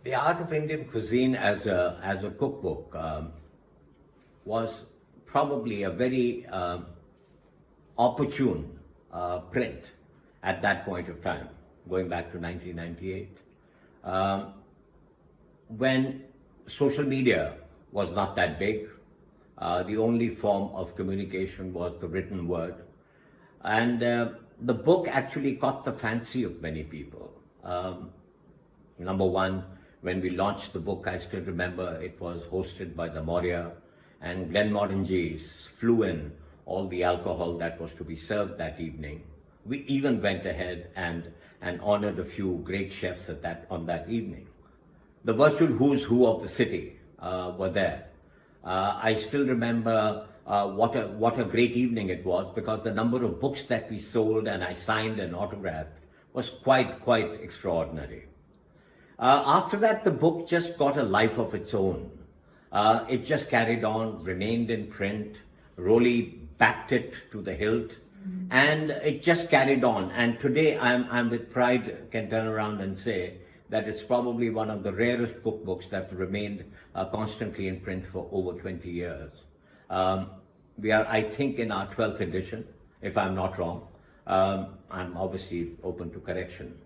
The Art of Indian Cuisine as a cookbook was probably a very opportune print at that point of time, going back to 1998, when social media was not that big. The only form of communication was the written word. And the book actually caught the fancy of many people. Number one, when we launched the book, I still remember it was hosted by the Maurya, and Glenmorangie flew in all the alcohol that was to be served that evening. We even went ahead and honored a few great chefs on that evening. The virtual who's who of the city were there. I still remember what a great evening it was, because the number of books that we sold and I signed and autographed was quite extraordinary. After that, the book just got a life of its own. It just carried on, remained in print. Rolly backed it to the hilt, and it just carried on. And today, I'm with pride can turn around and say that it's probably one of the rarest cookbooks that remained constantly in print for over 20 years. We are, I think, in our 12th edition, if I'm not wrong. I'm obviously open to correction.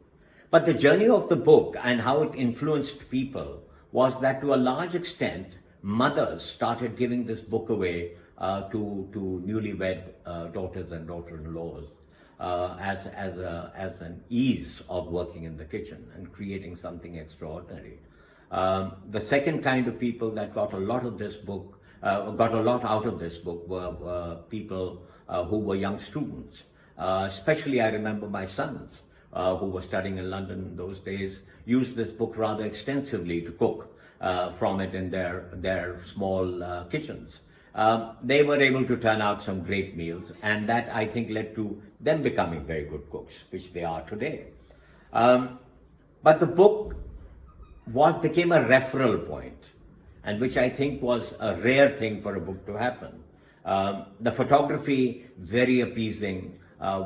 But the journey of the book and how it influenced people was that, to a large extent, mothers started giving this book away to newlywed daughters and daughter-in-laws as an ease of working in the kitchen and creating something extraordinary. The second kind of people that got a lot of this book, got a lot out of this book, were people who were young students. Especially, I remember my sons, who were studying in London in those days, used this book rather extensively to cook from it in their small kitchens. They were able to turn out some great meals, and that, I think, led to them becoming very good cooks, which they are today. But the book became a referral point, and which I think was a rare thing for a book to happen. The photography, very appeasing,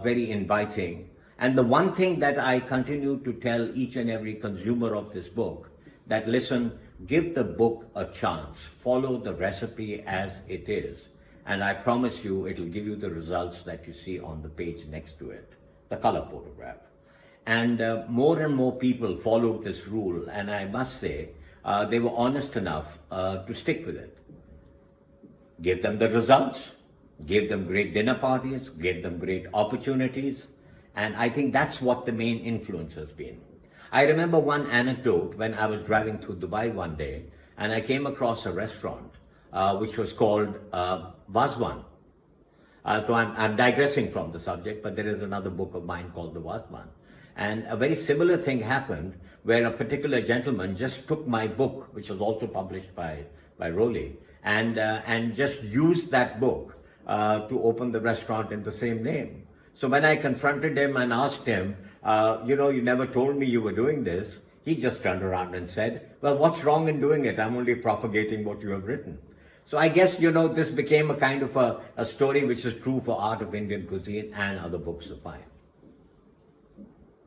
very inviting. And the one thing that I continue to tell each and every consumer of this book, that listen, give the book a chance, follow the recipe as it is, and I promise you it'll give you the results that you see on the page next to it, the color photograph. And more and more people followed this rule, and I must say they were honest enough to stick with it. Gave them the results, gave them great dinner parties, gave them great opportunities, and I think that's what the main influence has been. I remember one anecdote when I was driving through Dubai one day, and I came across a restaurant which was called Vazwan. So I'm digressing from the subject, but there is another book of mine called The Vazwan. And a very similar thing happened where a particular gentleman just took my book, which was also published by Rolly, and just used that book to open the restaurant in the same name. So when I confronted him and asked him, you never told me you were doing this, he just turned around and said, well, what's wrong in doing it? I'm only propagating what you have written. So I guess, this became a kind of a story which is true for Art of Indian Cuisine and other books of mine.